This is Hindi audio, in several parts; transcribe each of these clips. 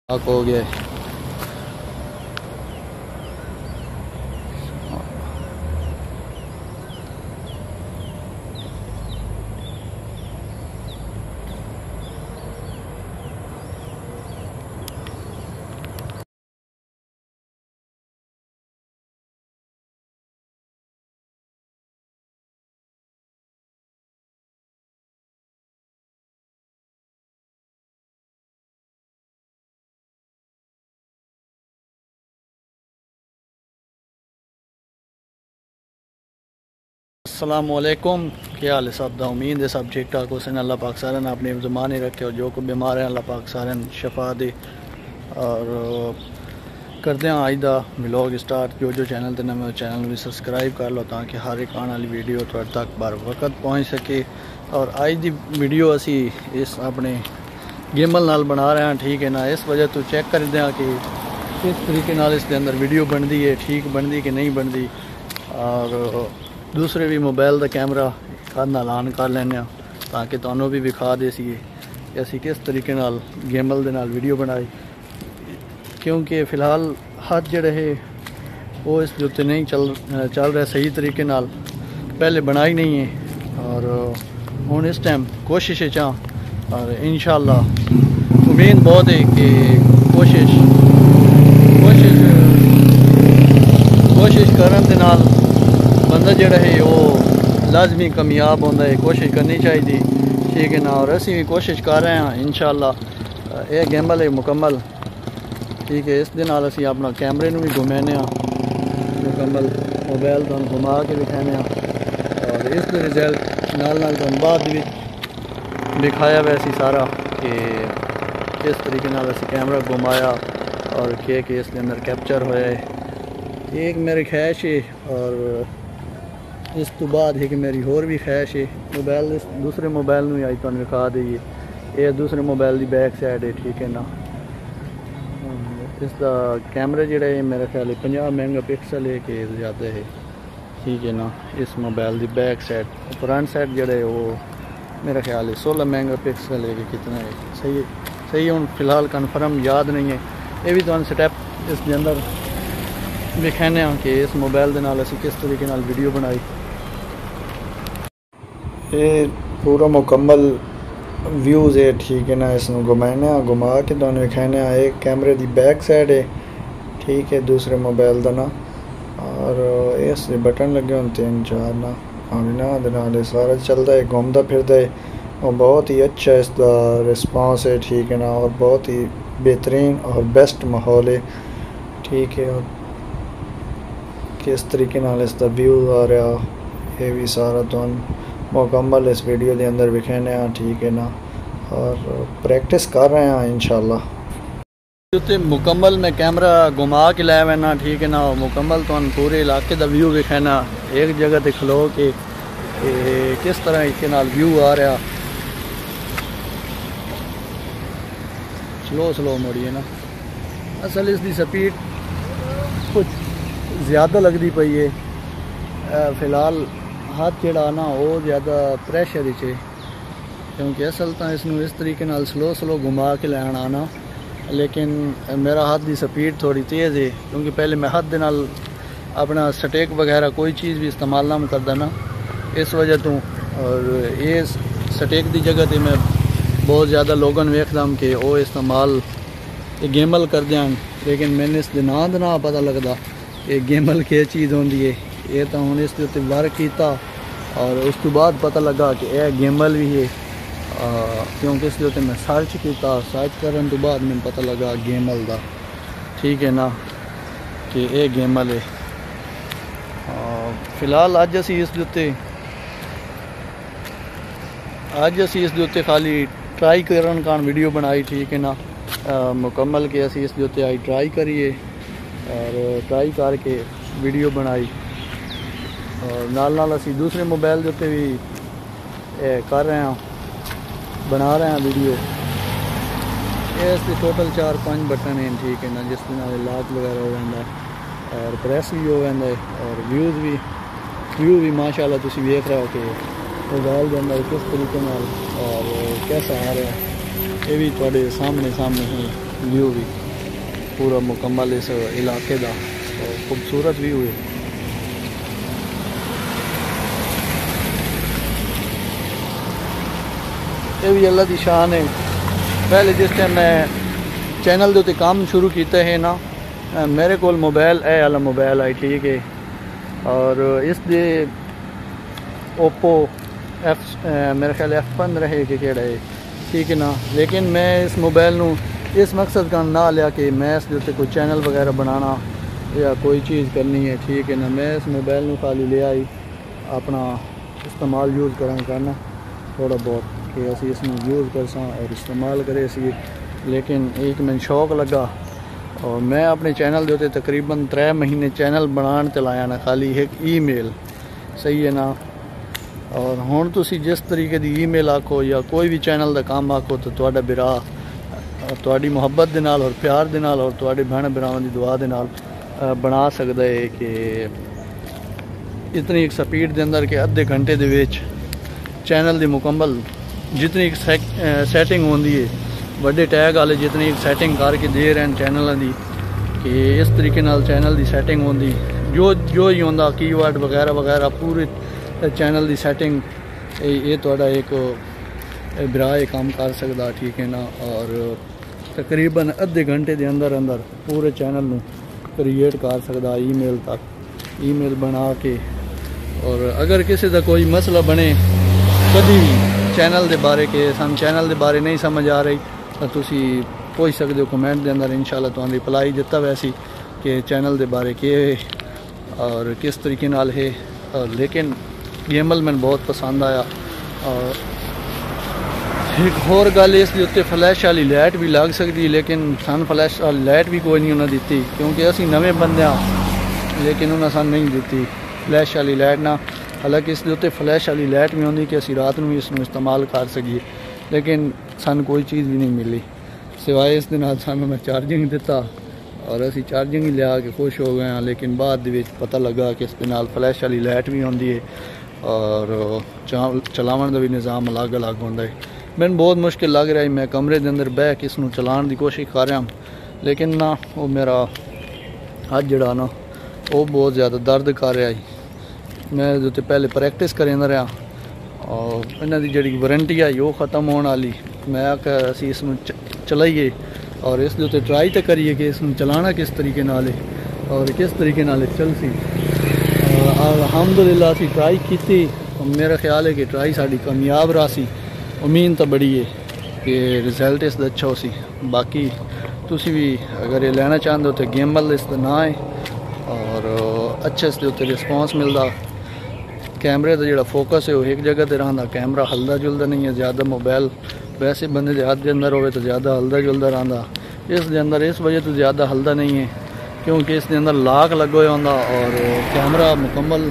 हो गया है। अस्सलामुअलैकुम, क्या हाल है सब दा। उम्मीद है सब ठीक ठाक हुसैन। अल्लाह पाक सारन अपने ज़माने रखे और जो को बीमार है अल्लाह पाक सारन शफा दे। और करते हैं आज दा व्लॉग स्टार्ट। जो चैनल ते नवे चैनल भी सब्सक्राइब कर लो ताकि हर एक आने वाली वीडियो थोड़े तक बर वक्त पहुँच सके। और आज दी वीडियो असी इस अपने गेमल नाल बना रहे हैं, ठीक है ना। इस वजह तो चेक कर दें कि किस तरीके नाल इसके अंदर वीडियो बनती है, ठीक बनती कि नहीं बनती। और दूसरे भी मोबाइल का कैमरा नाल ऑन कर लेने ताकि तुहानू भी विखा दे सी कि असी किस तरीके नाल गेमल दे नाल वीडियो बनाई। क्योंकि फ़िलहाल हाथ जड़े है वो इस उत्ते नहीं चल रहा सही तरीके नाल, पहले बनाई नहीं है। और हुण इस टाइम कोशिश चाह और इंशाअल्लाह उम्मीद बहुत है कि कोशिश करन दे नाल बंदा जड़ा है वो लाजमी कामयाब होता है। कोशिश करनी चाहिए, ठीक है ना। और असी भी कोशिश कर रहे हैं इंशाअल्लाह। यह गेमल है मुकम्मल, ठीक है। इस दिन असी अपना कैमरे भी घुमाने मुकम्मल, मोबाइल तो घुमा के दिखाने और इस रिजल्ट नाल तुम बाद भी दिखाया वैसे सारा कि किस तरीके नाल असी कैमरा घुमाया और के इसके अंदर कैप्चर होया है। एक मेरी ख्वाहिश है और इस तो बाद है कि मेरी होर भी ख्वाहिश है। मोबाइल इस दूसरे मोबाइल में आई तुम विखा दईए, ये दूसरे मोबाइल की बैक साइड है, ठीक है ना। इसका कैमरा जोड़ा है मेरा ख्याल है 50 मेगापिक्सल है कि ज़्यादा है, ठीक है ना। इस मोबाइल की बैक साइड फ्रंट साइड जोड़ा है वो मेरा ख्याल है 16 मेगापिक्सल है कि कितना है, सही हूँ फिलहाल कन्फर्म याद नहीं है। ये भी तुम स्टैप इसके अंदर दिखाने कि इस मोबाइल के नाल असी किस तरीके नाल वीडियो बनाई। ये पूरा मुकम्मल व्यूज़ है, ठीक है ना। इसमें घुमा के तुम दिखाने एक कैमरे की बैक साइड है, ठीक है, दूसरे मोबाइल का ना। और इस बटन लगे हों 3-4 ना सारा चलता है, घूमता फिरता है और बहुत ही अच्छा इसका रिस्पांस है, ठीक है ना। और बहुत ही बेहतरीन और बेस्ट माहौल है, ठीक है। और किस तरीके नाल इसका व्यू आ रहा ये भी सारा तो मुकम्मल इस वीडियो के अंदर विखाने, ठीक है ना। और प्रैक्टिस कर रहे हैं इंशाअल्लाह। मुकम्मल मैं कैमरा घुमा के लाया मैना, ठीक है ना। मुकम्मल तो पूरे इलाके का व्यू विखाना एक जगह पे खलो के किस तरह इसके नाल व्यू आ रहा। स्लो मोड़िए ना, असल इसकी स्पीड कुछ ज़्यादा लगती पई है। फ़िलहाल हाथ जड़ा ना वो ज़्यादा प्रेशर है, क्योंकि असल तो इसनों इस तरीके नाल स्लो घुमा के लैन आना। लेकिन मेरा हाथ की स्पीड थोड़ी तेज़ है, क्योंकि पहले मैं हाथ दे नाल अपना स्टेक वगैरह कोई चीज़ भी इस्तेमाल ना करता ना, इस वजह तो। और ये स्टेक की जगह पर मैं बहुत ज़्यादा लोगों वेखदा कि वो इस्तेमाल गेमल कर दें, लेकिन मैंने इस ना पता लगता ये गेमल क्या चीज़ होती है। ये तो हूँ इसके उत्ते वर्क किया और उस तो बाद पता लगा कि यह गेमल भी है, क्योंकि इसके उत्ते मैं सर्च किया, सर्च करने तो बाद मैंने पता लगा गेमल का, ठीक है ना, कि यह गेमल है। फिलहाल अज असी इस उत्ते खाली ट्राई करन का वीडियो बनाई, ठीक है ना। मुकम्मल के असी इस उत्ते आई ट्राई करिए और ट्राई करके वीडियो बनाई। और नाल असी दूसरे मोबाइल के उत्ते भी कर रहे हैं, बना रहे हैं वीडियो। इसके टोटल 4-5 बटन हैं, ठीक है ना, जिस लॉक वगैरह हो जाता है और प्रेस भी हो जाता है और व्यू भी माशाल्लाह तुसी वेख रहे हो कि मोबाइल के अंदर किस तरीके नाल और कैसा आ रहा है। ये भी थोड़े सामने व्यू भी पूरा मुकम्मल इस इलाके का तो खूबसूरत व्यू है। ये भी अल्लाह की शान है। पहले जिस टाइम मैं चैनल के उत्ते काम शुरू किया है ना, मेरे को मोबाइल है वाला मोबाइल आई, ठीक है, और इस दे ओप्पो मेरे ख्याल F15 है कि केड़ा है, ठीक है ना। लेकिन मैं इस मोबाइल नू इस मकसद का ना लिया कि मैं इस उत्ते कोई चैनल वगैरह बनाना या कोई चीज़ करनी है, ठीक है ना। मैं इस मोबाइल नू खाली ले आई अपना इस्तेमाल यूज़ करना थोड़ा बहुत कि असी इसमें यूज़ कर सा और इस्तेमाल करे इसी। लेकिन एक मैंने शौक लगा और मैं अपने चैनल के तकरीबन 3 महीने चैनल बनाने चलाया ना, खाली एक ईमेल, सही है ना। और हुण तुसी जिस तरीके की ईमेल आखो या कोई भी चैनल का काम आखो तो तुहाडा बिरा तुहाडी मुहब्बत दे नाल और प्यार दे नाल और तुहाडे भैन भरावां दी दुआ दे नाल बना सकदा है कि इतनी एक स्पीड के अंदर के अद्धे घंटे दे विच चैनल की मुकम्मल जितनी एक सैटिंग होंदी है, बड़े टैग वाले जितनी एक सैटिंग करके दे रहे हैं चैनलों की कि इस तरीके नाल चैनल की सैटिंग होंदी, जो ही होंदा कीवर्ड वगैरह वगैरह पूरे चैनल की सैटिंग ये थोड़ा एक बिराए काम कर सकता, ठीक है ना। और तकरीबन अद्धे घंटे के अंदर अंदर पूरे चैनल नू क्रिएट कर सकता ईमेल तक, ईमेल बना के। और अगर किसी का कोई मसला बने कभी चैनल के बारे के सन चैनल के बारे नहीं समझ आ रही तो तुसी पूछ सकते हो कमेंट के अंदर, इंशाल्लाह तुहानू रिप्लाई दिता वैसी कि चैनल के बारे के और किस तरीके नाल है। लेकिन गेमल मैंने बहुत पसंद आया। और एक होर गल इस उत्ते फ्लैश वाली लाइट भी लग सकती है, लेकिन सन फ्लैश वाली लाइट भी कोई नहीं उन्हें दी क्योंकि असी नवे बंदे हाँ, लेकिन उन्हें सन नहीं दी फ्लैश वाली लाइट ना। हालांकि इस उत्ते फ्लैश वाली लाइट भी होंगी कि असी रात में भी इसमें इस्तेमाल कर सकीए, लेकिन सन कोई चीज़ भी नहीं मिली सिवाय इस दिन सानू मैं चार्जिंग दिता और असी चार्जिंग ही लिया के खुश हो गए। लेकिन बाद पता लगा कि इस फ्लैश वाली लाइट भी होंगी है और चलावन का भी निज़ाम अलग अलग होता है। मैंने बहुत मुश्किल लग रहा है, मैं कमरे के अंदर बह के इसनू चलाने की कोशिश कर रहा, लेकिन ना वो मेरा हाथ जड़ा ना वो बहुत ज़्यादा दर्द कर रहा है। मैं जो पहले प्रैक्टिस करेंदा रहा और इन्हां दी जिहड़ी वारंटी आई वो ख़त्म होने वाली, मैं आख्या असीं इसनू चलाइए और इस दे ट्राई तो करिए कि इसनू चलाना किस तरीके नाल है और किस तरीके नाल चलसी। अल्हम्दुलिल्लाह असीं ट्राई की, मेरा ख्याल है कि ट्राई साड़ी कामयाब रहा सी। उम्मीद तो बड़ी है कि रिजल्ट इसका अच्छा हो सी। बाकी तुसी भी अगर ये लेना चाहते हो तो गेमल इसका ना है और अच्छे इसके उत्ते रिस्पॉन्स मिलता। कैमरे का जो फोकस है वो एक जगह पर रहा, कैमरा हलदा जुलदा नहीं है ज़्यादा। मोबाइल वैसे बंदे के हाथ के अंदर हो तो ज़्यादा हलदा जुलदा रहा, इसके अंदर इस वजह तो ज़्यादा हलदा नहीं है क्योंकि इसके अंदर लॉक लगे हुए होंदा और कैमरा मुकम्मल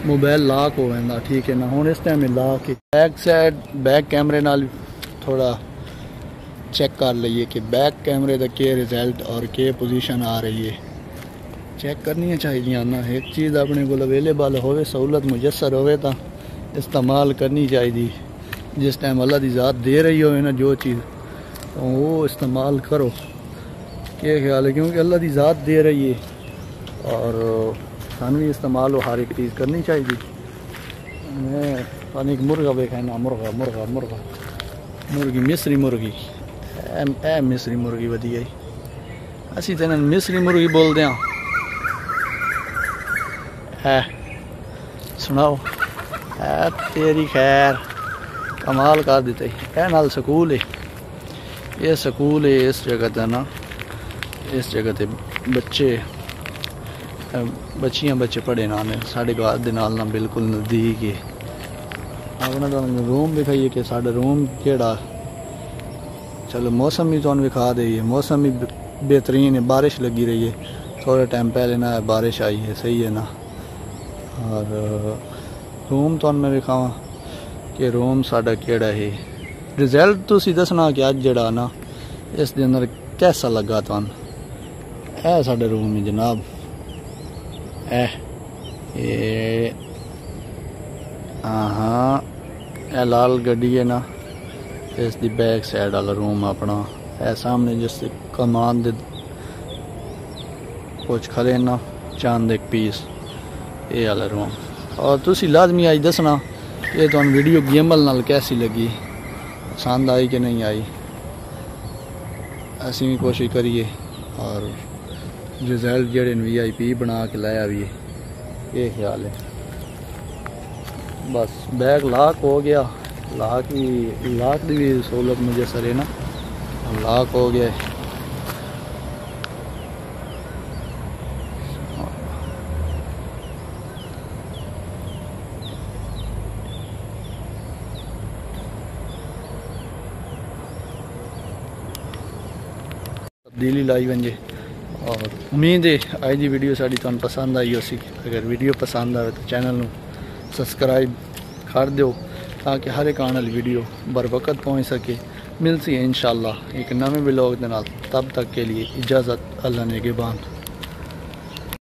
मोबाइल लॉक हो जाता, ठीक है ना। हुण इस टाइम लॉक है। बैक साइड बैक कैमरे नाल थोड़ा चेक कर लीए कि बैक कैमरे का क्या रिजल्ट और क्या पोजीशन आ रही है, चेक करनी चाहिए ना। एक चीज़ अपने को अवेलेबल हो, सहूलत मुयसर हो तो इस्तेमाल करनी चाहिए। जिस टाइम अल्लाह की ज़ात दे रही हो ना जो चीज़ तो वो इस्तेमाल करो, क्या ख्याल है, क्योंकि अल्लाह की ज़ात दे रही है और सानू भी इस्तेमाल हर एक चीज़ करनी चाहिए। मैं पानी एक मुर्गा देखा ना, मुर्गा मुर्गा मुर्गा मुर्गी मिस्री मुर्गी ए मिस्री मुर्गी वधिया ही, असी तो मिस्री मुर्गी बोलते हैं। है सुनाओ है तेरी खैर कमाल कर देते है। नाल स्कूल है, ये स्कूल है इस जगह पर ना, इस जगह पे बच्चे बच्चियां बच्चे पढ़े ना ने साढ़े घर के नाल ना बिल्कुल नज़दीक है। अपना तो रूम दिखाइए कि साढ़ा रूम केड़ा। चलो मौसम भी तुम विखा दे, मौसम भी बेहतरीन है, बारिश लगी रही है, थोड़े टाइम पहले ना बारिश आई है, सही है ना। और रूम तो मैं विखावा कि रूम साढ़ा केड़ा है। रिजल्ट तुसी दसना कि अज जड़ा ना इस दे अंदर कैसा लगा तुम। है साढ़े रूम में जनाब ये हाँ ए लाल गड्डी है ना, इसकी बैक साइड वाला रूम अपना है। सामने जिस कमान दे कुछ खरे ना चांद एक पीस ये आला रूम। और तुसी लाजमी आज दसना ये तो वीडियो गेमल नाल कैसी लगी, पसंद आई कि नहीं आई। ऐसी भी कोशिश करिए और रिजल्ट जेडे VIP बना के लाया भी ये ख्याल है। बस बैग लॉक हो गया, लॉक की भी सहूलत मुझे सर है ना, लॉक हो गया। तब्दीली लाई वंजे और उम्मीद है आज की वीडियो साड़ी तुहानू पसंद आई उसी। अगर वीडियो पसंद आए तो चैनल नू सब्सक्राइब कर दो ताकि हर एक आने वाली वीडियो बर वक्त पहुँच सके। मिलती है इंशाअल्लाह एक नवे व्लॉग के नाल। तब तक के लिए इजाज़त, अल्लाह नेगेबान।